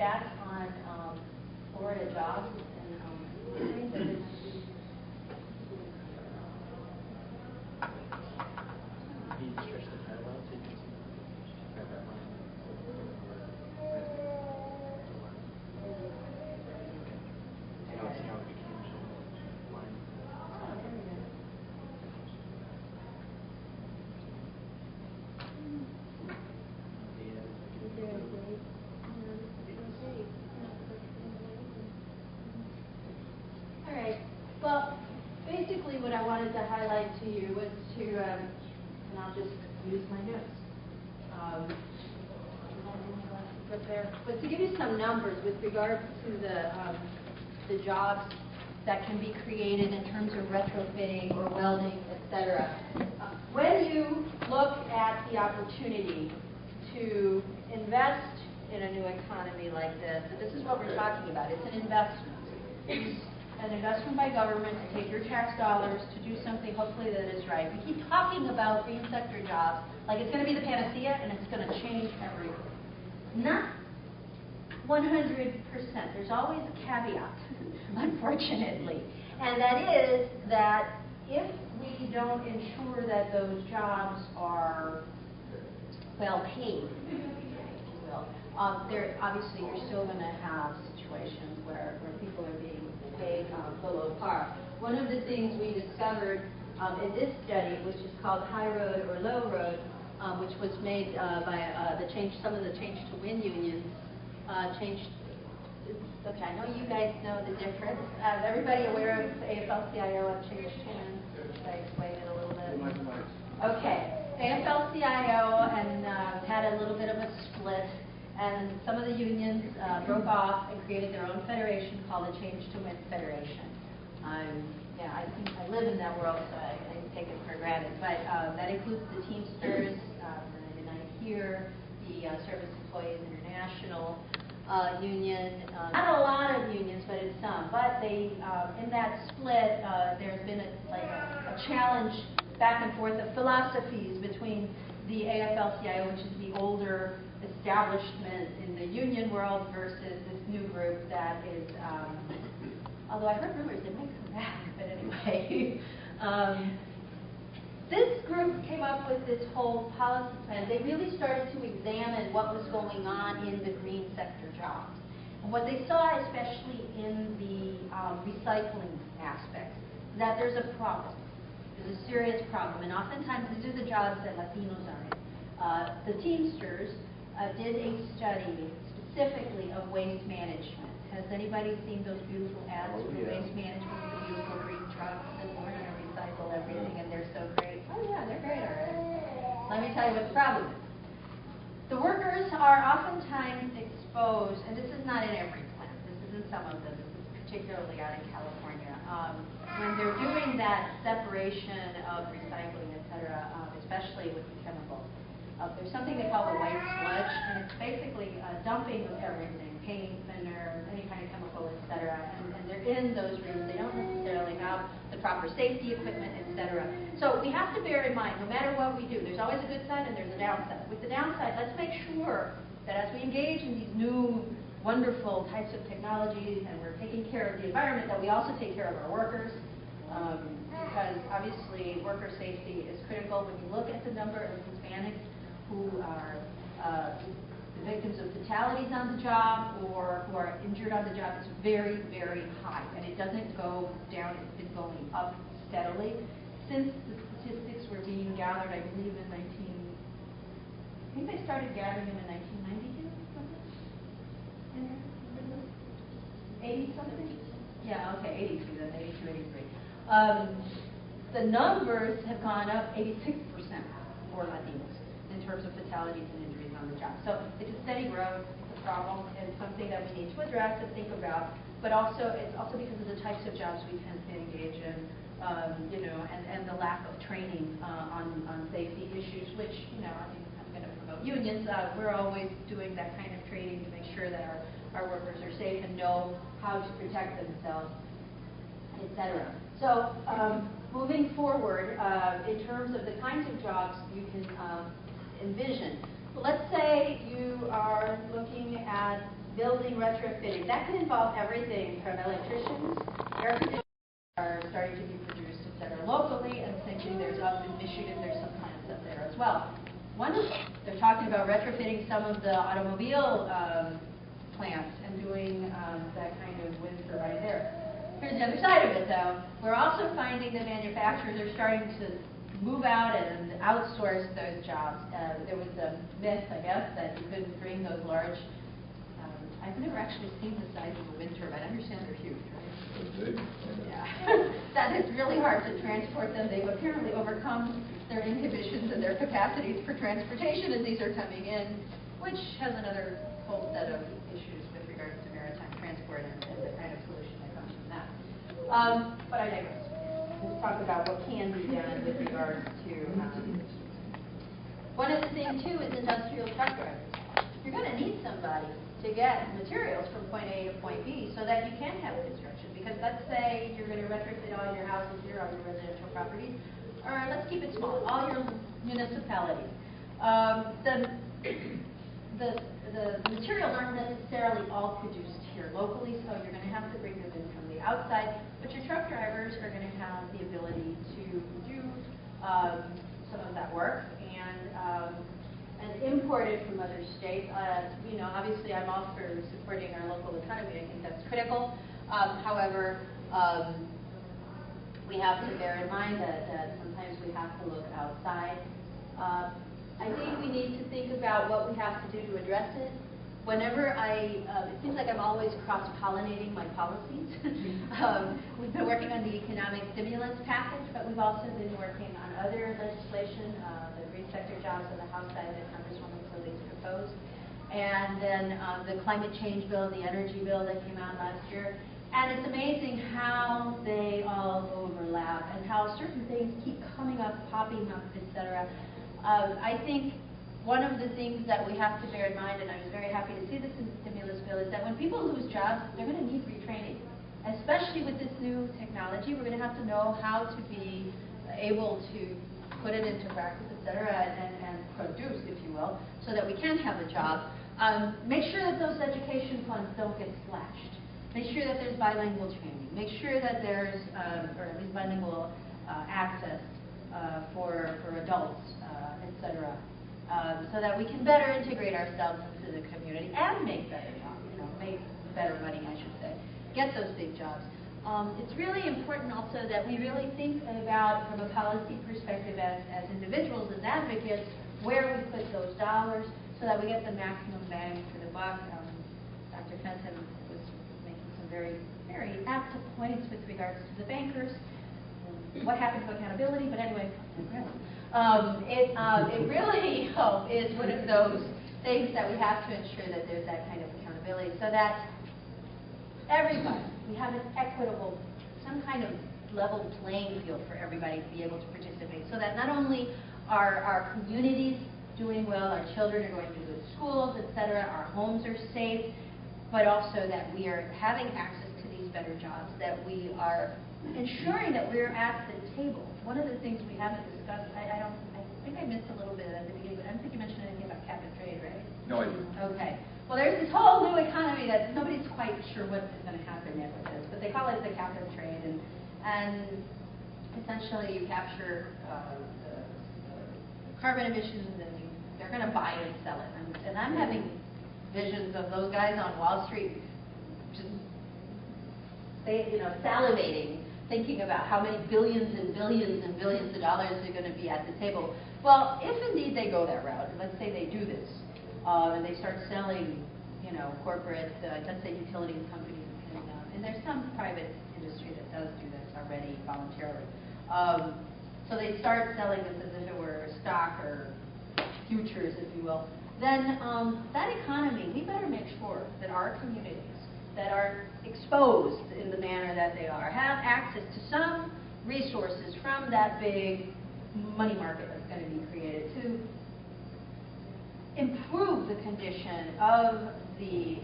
stats on Florida jobs and what I wanted to highlight to you was to, and I'll just use my notes, but to give you some numbers with regard to the jobs that can be created in terms of retrofitting or welding, etc. When you look at the opportunity to invest in a new economy like this, and this is what we're talking about, it's an investment. It's an investment by government to take your tax dollars to do something hopefully that is right. We keep talking about green sector jobs like it's going to be the panacea and it's going to change everything. Not 100%. There's always a caveat, unfortunately. And that is that if we don't ensure that those jobs are well paid, if you will, obviously you're still going to have situations where people are being paid below par. One of the things we discovered in this study, which is called High Road or Low Road, which was made by some of the Change to Win unions. Okay, I know you guys know the difference. Everybody aware of AFL-CIO and Change to Win? Should I explain it a little bit? Okay, AFL-CIO and had a little bit of a split. And some of the unions broke off and created their own federation called the Change to Win Federation. Yeah, I think I live in that world, so I take it for granted. But that includes the Teamsters, and I hear the Service Employees International Union. Not a lot of unions, but it's some. But they, in that split, there's been a challenge back and forth of philosophies between the AFL-CIO, which is the older establishment in the union world, versus this new group that is, although I heard rumors it might come back, but anyway. This group came up with this whole policy plan. They really started to examine what was going on in the green sector jobs. And what they saw, especially in the recycling aspects, that there's a problem. There's a serious problem. And oftentimes these are the jobs that Latinos are in. The Teamsters did a study specifically of waste management. Has anybody seen those beautiful ads for waste management, the beautiful green trucks, and we're going to recycle everything, and they're so great? Oh yeah, they're great, all right. Let me tell you what the problem is. The workers are oftentimes exposed, and this is not in every plant, this is in some of them, this is particularly out in California, when they're doing that separation of recycling, etc., especially with the chemicals. There's something they call the white sludge, and it's basically dumping of everything, paint, thinner, any kind of chemical, etc. And they're in those rooms. They don't necessarily have the proper safety equipment, etc. So we have to bear in mind, no matter what we do, there's always a good side and there's a downside. With the downside, let's make sure that as we engage in these new, wonderful types of technologies and we're taking care of the environment, that we also take care of our workers. Because obviously worker safety is critical. When you look at the number of Hispanics who are the victims of fatalities on the job or who are injured on the job, it's very, very high. And it doesn't go down, it's been going up steadily. Since the statistics were being gathered, I believe in I think they started gathering them in 1992, something? 80 something? Yeah, okay, 82 then, 82, 83. The numbers have gone up 86% for Latinos in terms of fatalities and injuries on the job. So it's a steady growth, it's a problem, and something that we need to address and think about, but also it's also because of the types of jobs we tend to engage in, and the lack of training on safety issues, which, I mean, I'm going to promote unions. We're always doing that kind of training to make sure that our workers are safe and know how to protect themselves, etc. So moving forward, in terms of the kinds of jobs you can envision. Let's say you are looking at building retrofitting. That can involve everything from electricians, air conditioners are starting to be produced, et cetera, locally, and same thing, there's up in Michigan, there's some plants up there as well. They're talking about retrofitting some of the automobile plants and doing that kind of wind turbine there. Here's the other side of it, though. We're also finding that manufacturers are starting to move out and outsource those jobs. There was a myth, I guess, that you couldn't bring those large. I've never actually seen the size of a wind turbine. I understand they're huge, right? Yeah. That it's really hard to transport them. They've apparently overcome their inhibitions and their capacities for transportation as these are coming in, which has another whole set of issues with regards to maritime transport and the kind of solution that comes from that. But I digress. Let's talk about what can be done with regards to one of the things, too, is industrial truck drivers. You're going to need somebody to get materials from point A to point B so that you can have construction. Because let's say you're going to retrofit all your houses here, all your residential properties, or let's keep it small, all your municipalities. The materials aren't necessarily all produced here locally, so you're going to have to bring them in from the outside. But your truck drivers are going to have the ability to do some of that work and import it from other states. You know, obviously, I'm all for supporting our local economy. I think that's critical. However, we have to bear in mind that sometimes we have to look outside. I think we need to think about what we have to do to address it. Whenever it seems like I'm always cross-pollinating my policies. We've been working on the economic stimulus package, but we've also been working on other legislation, the green sector jobs on the House side that Congresswoman Solis proposed, and then the climate change bill, the energy bill that came out last year. And it's amazing how they all overlap and how certain things keep coming up, popping up, etc. I think one of the things that we have to bear in mind, and I was very happy to see this in the stimulus bill, is that when people lose jobs, they're going to need retraining. Especially with this new technology, we're going to have to know how to be able to put it into practice, etc., and produce, if you will, so that we can have a job. Make sure that those education funds don't get slashed. Make sure that there's bilingual training. Make sure that there's, or at least bilingual access for adults, etc., so that we can better integrate ourselves into the community and make better jobs, make better money, I should say, get those big jobs. It's really important also that we really think about, from a policy perspective as individuals, as advocates, where we put those dollars so that we get the maximum bang for the buck. Dr. Fenton was making some very, very apt points with regards to the bankers. What happened to accountability? But anyway, it really is one of those things that we have to ensure that there's that kind of accountability so that everybody, we have an equitable, some kind of level playing field for everybody to be able to participate so that not only are our communities doing well, our children are going to good schools, etc., our homes are safe, but also that we are having access to these better jobs, that we are ensuring that we're at the table. One of the things we haven't discussed, I think I missed a little bit at the beginning, but I don't think you mentioned anything about cap and trade, right? No, I didn't. Okay. Well, there's this whole new economy that nobody's quite sure what's going to happen yet with this, but they call it the cap and trade, and essentially you capture the carbon emissions and they're going to buy it and sell it. And I'm having visions of those guys on Wall Street just salivating, thinking about how many billions and billions and billions of dollars are going to be at the table. Well, if indeed they go that route, let's say they do this, and they start selling, corporate, let's say utilities companies, and there's some private industry that does do this already voluntarily. So they start selling this as if it were stock or futures, if you will. Then that economy, we better make sure that our communities that are exposed in the manner that they are have access to some resources from that big money market that's going to be created to improve the condition of the